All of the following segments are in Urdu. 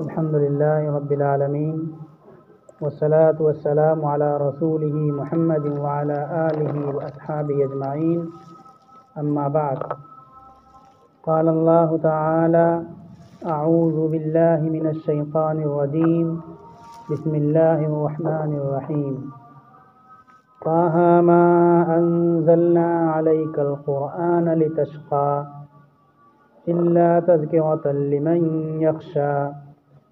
الحمد لله رب العالمين والصلاة والسلام على رسوله محمد وعلى آله وأصحابه أجمعين أما بعد قال الله تعالى أعوذ بالله من الشيطان الرجيم بسم الله الرحمن الرحيم طه ما أنزلنا عليك القرآن لتشقى إلا تذكرة لمن يخشى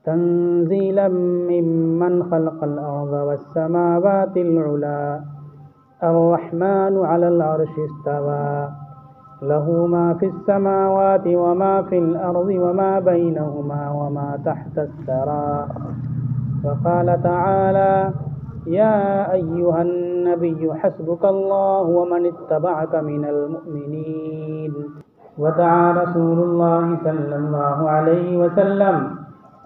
تنزيلا ممن خلق الأرض والسماوات العلى الرحمن على العرش استوى له ما في السماوات وما في الأرض وما بينهما وما تحت الثرى وقال تعالى يا أيها النبي حسبك الله ومن اتبعك من المؤمنين ودعا رسول الله صلى الله عليه وسلم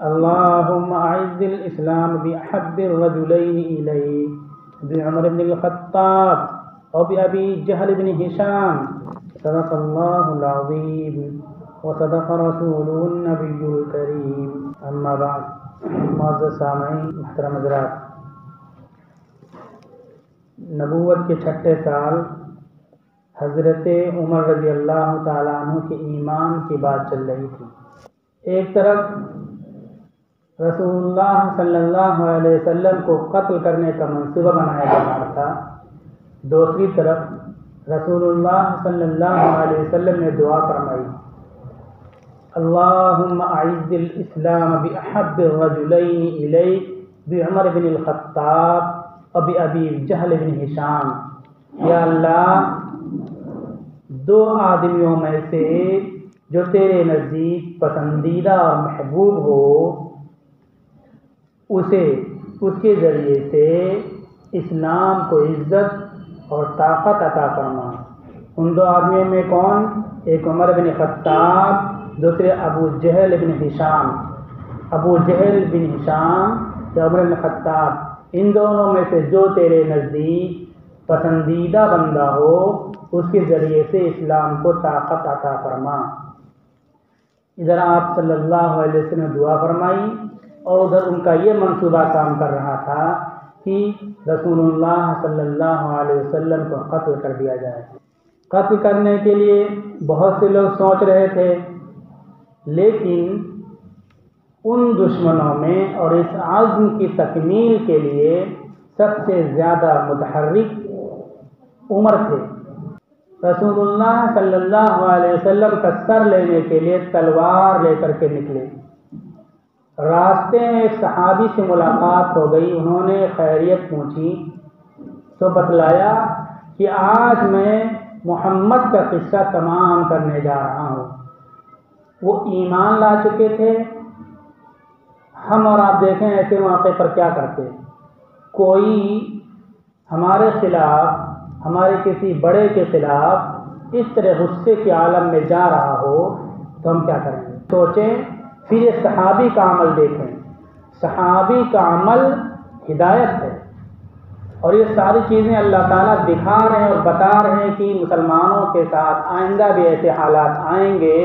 اللهم أعز الإسلام بأحب الرجلين إليك بعمر بن الخطاب وبأبي جهل بن هشام صدق الله العظيم وصدق رسوله النبي الكريم أما بعد معزز سامعین محترم حضرات، نبوت کے چھٹے سال حضرت عمر رضی اللہ تعالیٰ عنہ کے ایمان کی بات چل رہی تھی۔ ایک طرف رسول اللہ صلی اللہ علیہ وسلم کو قتل کرنے کا منصوبہ بنایا جا رہا تھا، دوسری طرف رسول اللہ صلی اللہ علیہ وسلم نے دعا فرمائی اللہم اعز الاسلام باحب الرجلین الیک بعمر بن الخطاب وبأبی جہل بن ہشام، یا اللہ دو آدمیوں میں سے جو تیرے نزدیک پسندیدہ اور محبوب ہو اس کے ذریعے سے اسلام کو عزت اور طاقت عطا فرما۔ ان دو آدمیوں میں کون؟ ایک عمر بن خطاب، دوسرے ابو جہل بن ہشام۔ ابو جہل بن ہشام یا عمر بن خطاب، ان دونوں میں سے جو تیرے نزدیک پسندیدہ بندہ ہو اس کے ذریعے سے اسلام کو طاقت عطا فرما۔ ادھر آپ صلی اللہ علیہ وسلم نے دعا فرمائی اور ادھر ان کا یہ منصوبہ کام کر رہا تھا کہ رسول اللہ صلی اللہ علیہ وسلم کو قتل کر دیا جائے۔ قتل کرنے کے لیے بہت سے لوگ سوچ رہے تھے، لیکن ان دشمنوں میں اور اس عزم کی تکمیل کے لیے سب سے زیادہ متحرک عمر تھے۔ رسول اللہ صلی اللہ علیہ وسلم کا سر لینے کے لیے تلوار لے کر کے نکلے۔ راستے میں ایک صحابی سے ملاقات ہو گئی، انہوں نے خیریت پوچھی تو بتلایا کہ آج میں محمد کا قصہ تمام کرنے جا رہا ہوں۔ وہ ایمان لا چکے تھے۔ ہم اور آپ دیکھیں ایسے موقع پر کیا کرتے، کوئی ہمارے خلاف، ہمارے کسی بڑے کے خلاف اس طرح غصے کے عالم میں جا رہا ہو تو ہم کیا کریں گے؟ سوچیں، پھر یہ صحابی کا عمل دیکھیں۔ صحابی کا عمل ہدایت ہے، اور یہ ساری چیزیں اللہ تعالیٰ دکھا رہے ہیں اور بتا رہے ہیں کہ مسلمانوں کے ساتھ آئندہ بھی ایسے حالات آئیں گے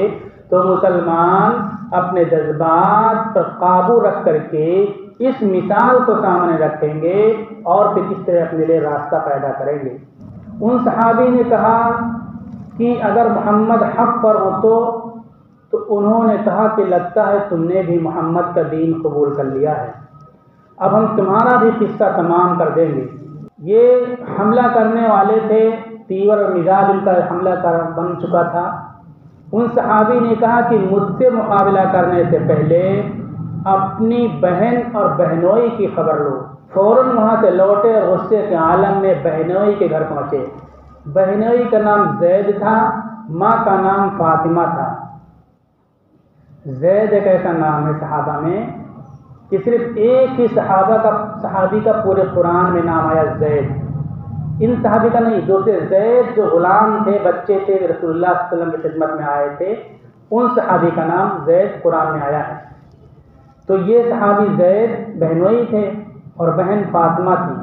تو مسلمان اپنے جذبات پر قابو رکھ کر کے اس مثال کو سامنے رکھیں گے اور پھر اس طرح اپنے لیے راستہ پیدا کریں گے۔ ان صحابی نے کہا کہ اگر محمد حق پر ہو تو انہوں نے کہا کہ لگتا ہے تم نے بھی محمد کا دین قبول کر لیا ہے، اب ہم تمہارا بھی قصہ تمام کر دیں گے۔ یہ حملہ کرنے والے تھے، تیور مزاج ان کا حملہ بن چکا تھا۔ ان صحابی نے کہا کہ مجھ سے مقابلہ کرنے سے پہلے اپنی بہن اور بہنوئی کی خبر لو۔ فوراً وہاں سے لوٹے اور غصے کے عالم میں بہنوئی کے گھر پہنچے۔ بہنوئی کا نام زید تھا، ماں کا نام فاطمہ تھا۔ زید ایک ایسا نام ہے صحابہ میں کہ صرف ایک ہی صحابی کا پورے قرآن میں نام آیا زید۔ ان صحابی کا نہیں، دوسرے زید جو غلام تھے، بچے تھے، رسول اللہ صلی اللہ علیہ وسلم کی خدمت میں آئے تھے، ان صحابی کا نام زید قرآن میں آیا ہے۔ تو یہ صحابی زید بہنوئی تھے اور بہن فاطمہ تھی۔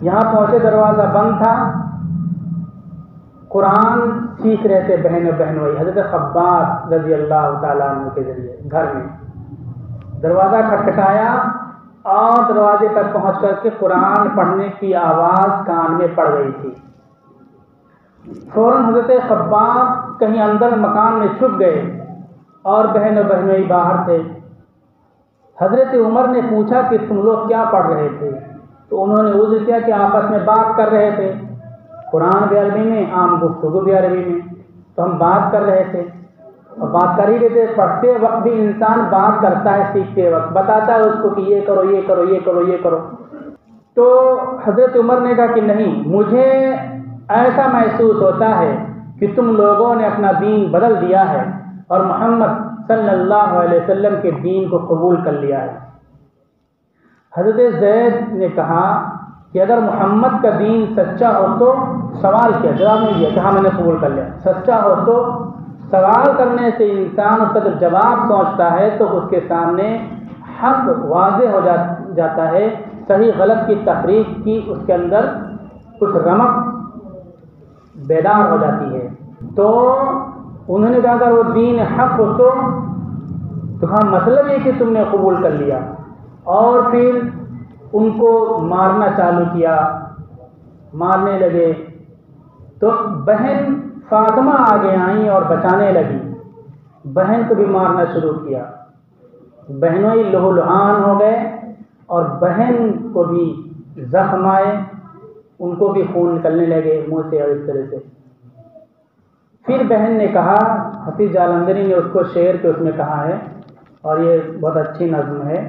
یہاں پہنچے، دروازہ بند تھا، قرآن سیکھ رہے تھے بہن و بہنوئی، حضرت خباب رضی اللہ تعالیٰ عنہ کے ذریعے گھر میں دروازہ کھٹکھٹایا اور دروازے پر پہنچ کر کے قرآن پڑھنے کی آواز کان میں پڑ گئی تھی۔ فوراً حضرت خباب کہیں اندر مکان میں چھپ گئے اور بہن و بہنوئی باہر تھے۔ حضرت عمر نے پوچھا کہ تم لوگ کیا پڑھ رہے تھے؟ تو انہوں نے عذر کیا کہ آپس میں بات کر رہے تھے، قرآن بھی عربی میں، عام گفتگو بھی عربی میں، تو ہم بات کر رہے تھے اور بات کر ہی رہے تھے۔ پڑھتے وقت بھی انسان بات کرتا ہے، سیکھتے وقت بتاتا ہے اس کو کہ یہ کرو یہ کرو یہ کرو یہ کرو۔ تو حضرت عمر نے کہا کہ نہیں، مجھے ایسا محسوس ہوتا ہے کہ تم لوگوں نے اپنا دین بدل دیا ہے اور محمد صلی اللہ علیہ وسلم کے دین کو قبول کر لیا ہے۔ حضرت زید نے کہا کہ اگر محمد کا دین سچا ہو تو سوال کیا، جواب نہیں دیا، کہا میں نے قبول کر لیا۔ سچا ہو تو سوال کرنے سے انسان اس کا جب جواب سوچتا ہے تو اس کے سامنے حق واضح ہو جاتا ہے، صحیح غلط کی تفریق کی اس کے اندر کچھ رمق بیدار ہو جاتی ہے۔ تو انہوں نے کہا اگر وہ دین حق ہو تو کہا مطلب یہ کہ تم نے قبول کر لیا، اور پھر ان کو مارنا چالو کیا، مارنے لگے۔ تو بہن فاطمہ آگے آئیں اور بچانے لگی، بہن کو بھی مارنا شروع کیا۔ بہنوئی لہو لہان ہو گئے اور بہن کو بھی زخم آئے، ان کو بھی خون نکلنے لگے منہ سے اور اس طرح سے۔ پھر بہن نے کہا، حفیظ جالندھری نے اس کو شعر کے اس میں کہا ہے اور یہ بہت اچھی نظم ہے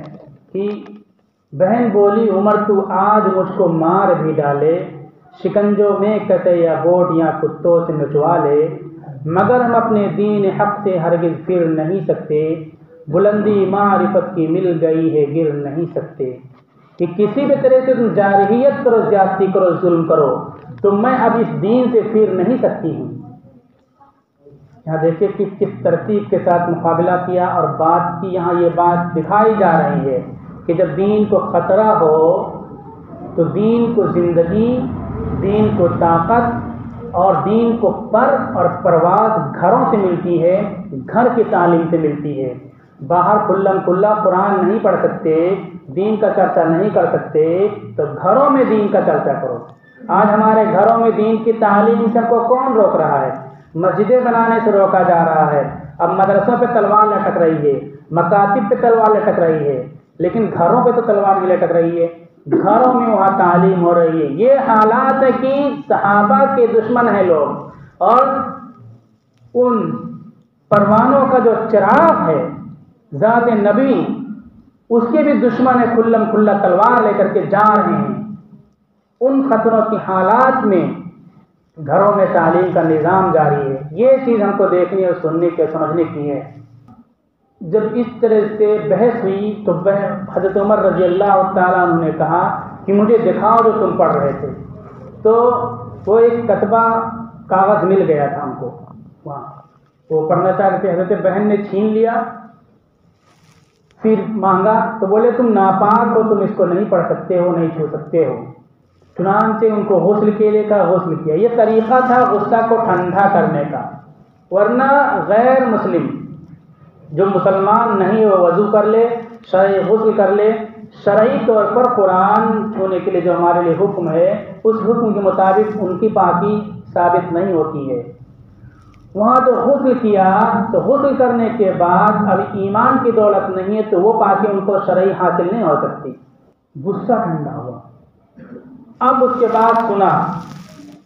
کہ بہن بولی عمر تو آج مجھ کو مار بھی ڈالے، شکنجوں میں کسے یا بوٹ یا کتوں سے نچوا لے، مگر ہم اپنے دین حق سے ہرگز پھر نہیں سکتے، بلندی معرفت کی مل گئی ہے گر نہیں سکتے۔ کہ کسی بھی طرح سے تم جارحیت کرو، زیادتی کرو، ظلم کرو، تو میں اب اس دین سے پھر نہیں سکتی ہوں۔ یہاں دیکھیں کہ کس ترتیب کے ساتھ مقابلہ کیا اور بات کی، یہاں یہ بات دکھائی جا رہی ہے کہ جب دین کو خطرہ ہو تو دین کو زندگی، دین کو طاقت اور دین کو پر اور پرواز گھروں سے ملتی ہے، گھر کی تعلیم سے ملتی ہے۔ باہر کھلم کھلا قرآن نہیں پڑھ سکتے، دین کا چرچا نہیں کر سکتے، تو گھروں میں دین کا چرچا کرو۔ آج ہمارے گھروں میں دین کی تعلیم سب کو کون روک رہا ہے؟ مسجدیں بنانے سے روکا جا رہا ہے، اب مدرسوں پہ تلوار لٹک رہی ہے، مکاتب پہ تلوار لٹک رہی ہے، لیکن گھروں پہ تو تلوار نہیں لٹک رہی ہے، گھروں میں وہاں تعلیم ہو رہی ہے۔ یہ حالات ہے کہ صحابہ کے دشمن ہیں لوگ، اور ان پروانوں کا جو چراغ ہے ذات نبی، اس کے بھی دشمن ہے، کھلم کھلا تلوار لے کر کے جا رہے ہیں۔ ان خطروں کی حالات میں گھروں میں تعلیم کا نظام جاری ہے۔ یہ چیز ہم کو دیکھنی اور سننے کے سمجھنے کی ہے۔ جب اس طرح سے بحث ہوئی تو حضرت عمر رضی اللہ تعالیٰ عنہ نے کہا کہ مجھے دکھاؤ جو تم پڑھ رہے تھے۔ تو وہ ایک کتبہ کاغذ مل گیا تھا ہم کو وہاں، وہ پڑھنا چاہتے تھے، حضرت بہن نے چھین لیا، پھر مانگا تو بولے تم ناپاک ہو، تم اس کو نہیں پڑھ سکتے ہو، نہیں چھو سکتے ہو۔ چنانچہ ان کو غسل کینے کا غسل کیا۔ یہ طریقہ تھا غصہ کو ٹھنڈا کرنے کا، ورنہ غیر مسلم جو مسلمان نہیں وہ وضو کر لے، شرعی غسل کر لے، شرعی طور پر قرآن چھونے کے لیے جو ہمارے لیے حکم ہے اس حکم کے مطابق ان کی پاکی ثابت نہیں ہوتی ہے۔ وہاں تو غسل کیا تو غسل کرنے کے بعد اب ایمان کی دولت نہیں ہے تو وہ پاکی ان کو شرعی حاصل نہیں ہو سکتی۔ غصہ ٹھنڈا ہوا، اب اس کے بعد سنا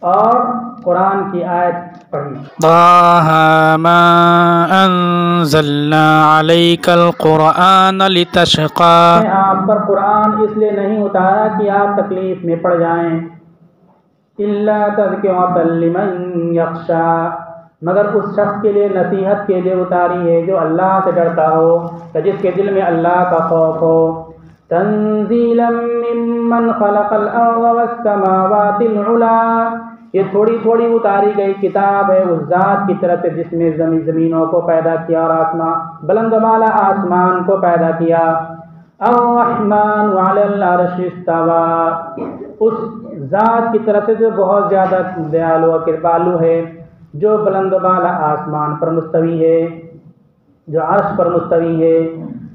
اور قرآن کی آیت پڑھی، طه ما انزلنا عليك القرآن لتشقى۔ میں آپ پر قرآن اس لیے نہیں اتارا کہ آپ تکلیف میں پڑ جائیں، الا تذکرۃ لمن یخشی، مگر اس شخص کے لیے نصیحت کے لیے اتاری ہے جو اللہ سے ڈرتا ہو یا جس کے دل میں اللہ کا خوف ہو۔ تنزیلا ممن خلق الارض والسماوات العلی، یہ تھوڑی تھوڑی اتاری گئی کتاب ہے اس ذات کی طرف سے جس نے زمینوں کو پیدا کیا اور آسمان بلند بالا آسمان کو پیدا کیا۔ الرحمن علی العرش استوی، اس ذات کی طرف سے جو بہت زیادہ دیالو اور کرپالو ہے، جو بلند بالا آسمان پر مستوی ہے، جو عرش پر مستوی ہے۔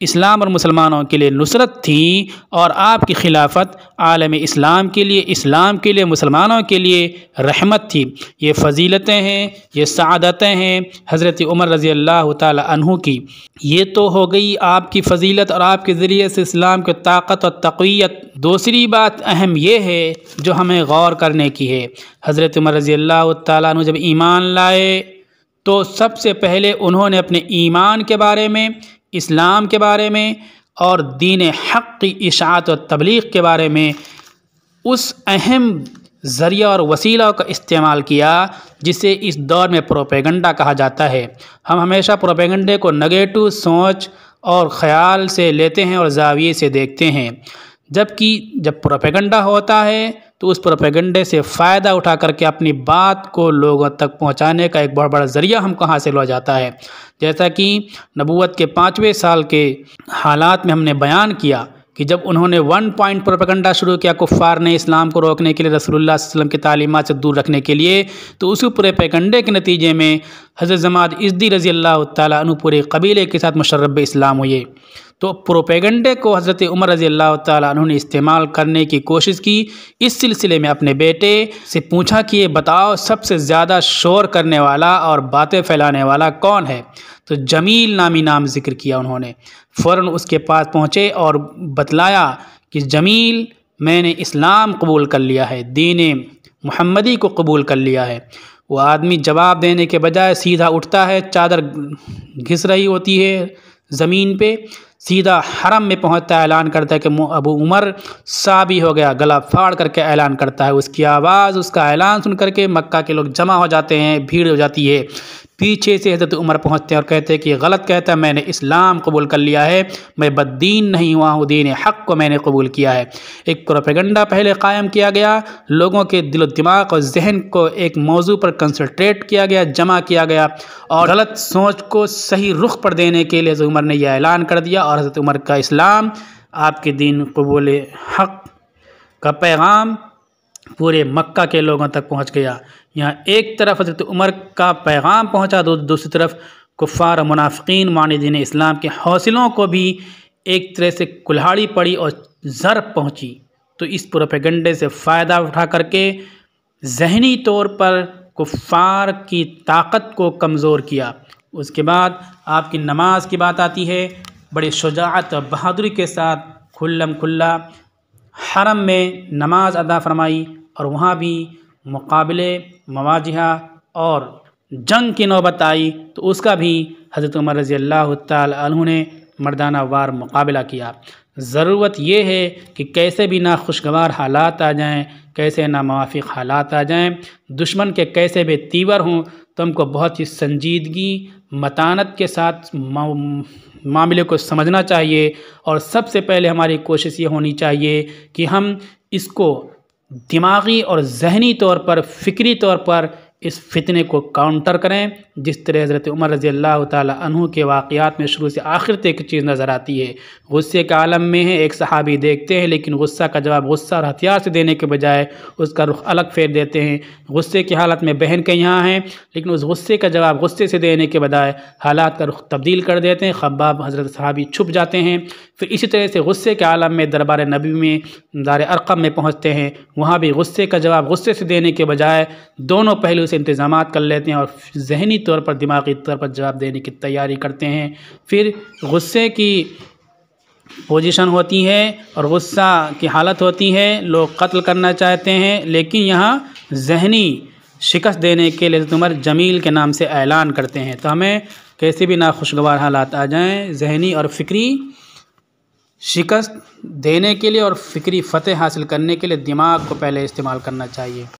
اسلام اور مسلمانوں کے لیے نصرت تھی، اور آپ کی خلافت عالم اسلام کے لیے مسلمانوں کے لیے رحمت تھی۔ یہ فضیلتیں ہیں، یہ سعادتیں ہیں حضرت عمر رضی اللہ تعالی عنہ کی۔ یہ تو ہو گئی آپ کی فضیلت اور آپ کے ذریعے سے اسلام کی طاقت اور تقویت۔ دوسری بات اہم یہ ہے جو ہمیں غور کرنے کی ہے، حضرت عمر رضی اللہ تعالیٰ عنہ جب ایمان لائے تو سب سے پہلے انہوں نے اپنے ایمان کے بارے میں، اسلام کے بارے میں اور دین حق کی اشاعت و تبلیغ کے بارے میں اس اہم ذریعہ اور وسیلہ کا استعمال کیا جسے اس دور میں پروپیگنڈا کہا جاتا ہے۔ ہم ہمیشہ پروپیگنڈے کو نگیٹو سوچ اور خیال سے لیتے ہیں اور زاویے سے دیکھتے ہیں، جبکہ جب پروپیگنڈا ہوتا ہے تو اس پروپیگنڈے سے فائدہ اٹھا کر کے اپنی بات کو لوگوں تک پہنچانے کا ایک بہت بڑا ذریعہ ہم کو حاصل ہو جاتا ہے۔ جیسا کہ نبوت کے 5ویں سال کے حالات میں ہم نے بیان کیا کہ جب انہوں نے 1 پوائنٹ پروپیگنڈا شروع کیا کفار نے اسلام کو روکنے کے لیے، رسول اللہ صلی اللہ علیہ وسلم کی تعلیمات سے دور رکھنے کے لیے، تو اسی پروپیگنڈے کے نتیجے میں حضرت زماد ازدی رضی اللہ تعالیٰ عنہ پورے قبیلے کے ساتھ مشرب اسلام ہوئے۔ تو پروپیگنڈے کو حضرت عمر رضی اللہ تعالیٰ عنہ نے استعمال کرنے کی کوشش کی۔ اس سلسلے میں اپنے بیٹے سے پوچھا کہ یہ بتاؤ سب سے زیادہ شور کرنے والا اور باتیں پھیلانے والا کون ہے؟ تو جمیل نامی نام ذکر کیا انہوں نے۔ فوراً اس کے پاس پہنچے اور بتلایا کہ جمیل، میں نے اسلام قبول کر لیا ہے، دین محمدی کو قبول کر لیا ہے۔ وہ آدمی جواب دینے کے بجائے سیدھا اٹھتا ہے، چادر گھس رہی ہوتی ہے زمین پہ، سیدھا حرم میں پہنچتا ہے، اعلان کرتا ہے کہ ابو عمر صابی ہو گیا، گلا پھاڑ کر کے اعلان کرتا ہے۔ اس کی آواز، اس کا اعلان سن کر کے مکہ کے لوگ جمع ہو جاتے ہیں، بھیڑ ہو جاتی ہے۔ پیچھے سے حضرت عمر پہنچتے ہیں اور کہتے ہیں کہ یہ غلط کہتا ہے، میں نے اسلام قبول کر لیا ہے، میں بددین نہیں ہوا ہوں، دین حق کو میں نے قبول کیا ہے۔ ایک پروپیگنڈا پہلے قائم کیا گیا، لوگوں کے دل و دماغ اور ذہن کو ایک موضوع پر کنسنٹریٹ کیا گیا، جمع کیا گیا، اور غلط سوچ کو صحیح رخ پر دینے کے لیے حضرت عمر نے یہ اعلان کر دیا، اور حضرت عمر کا اسلام، آپ کے دین قبول حق کا پیغام پورے مکہ کے لوگوں تک پہنچ گیا۔ یہاں ایک طرف حضرت عمر کا پیغام پہنچا، دوسری طرف کفار و منافقین معاندین اسلام کے حوصلوں کو بھی ایک طرح سے کلہاڑی پڑی اور ضرب پہنچی۔ تو اس پروپیگنڈے سے فائدہ اٹھا کر کے ذہنی طور پر کفار کی طاقت کو کمزور کیا۔ اس کے بعد آپ کی نماز کی بات آتی ہے، بڑی شجاعت اور بہادری کے ساتھ کھلم کھلا حرم میں نماز ادا فرمائی، اور وہاں بھی مقابلے، مواجہہ اور جنگ کی نوبت آئی تو اس کا بھی حضرت عمر رضی اللہ تعالی عنہ نے مردانہ وار مقابلہ کیا۔ ضرورت یہ ہے کہ کیسے بھی ناخوشگوار حالات آ جائیں، کیسے ناموافق حالات آ جائیں، دشمن کے کیسے بھی تیور ہوں، تو ہم کو بہت ہی سنجیدگی، متانت کے ساتھ معاملے کو سمجھنا چاہیے، اور سب سے پہلے ہماری کوشش یہ ہونی چاہیے کہ ہم اس کو دماغی اور ذہنی طور پر، فکری طور پر اس فتنے کو کاؤنٹر کریں، جس طرح حضرت عمر رضی اللہ تعالی عنہ کے واقعات میں شروع سے آخر تک ایک چیز نظر آتی ہے۔ غصے کے عالم میں ہے، ایک صحابی دیکھتے ہیں لیکن غصہ کا جواب غصہ اور ہتھیار سے دینے کے بجائے اس کا رخ الگ پھیر دیتے ہیں۔ غصے کی حالت میں بہن کے یہاں ہیں لیکن اس غصے کا جواب غصے سے دینے کے بجائے حالات کا رخ تبدیل کر دیتے ہیں، خباب حضرت صحابی چھپ جاتے ہیں۔ پھر اسی طرح سے غصے کے عالم میں دربار نبی میں، دار ارقم میں پہنچتے ہیں، وہاں بھی غصے کا جواب غصے سے دینے کے بجائے دونوں پہلو سے انتظامات کر لیتے ہیں اور ذہنی طور پر، دماغی طور پر جواب دینے کی تیاری کرتے ہیں۔ پھر غصے کی پوزیشن ہوتی ہے اور غصہ کی حالت ہوتی ہے، لوگ قتل کرنا چاہتے ہیں لیکن یہاں ذہنی شکست دینے کے لیے حضرت عمر جمیل کے نام سے اعلان کرتے ہیں۔ تو ہمیں کیسے بھی ناخوشگوار حالات آ جائیں، ذہنی اور فکری شکست دینے کے لیے اور فکری فتح حاصل کرنے کے لیے دماغ کو پہلے استعمال کرنا چاہیے۔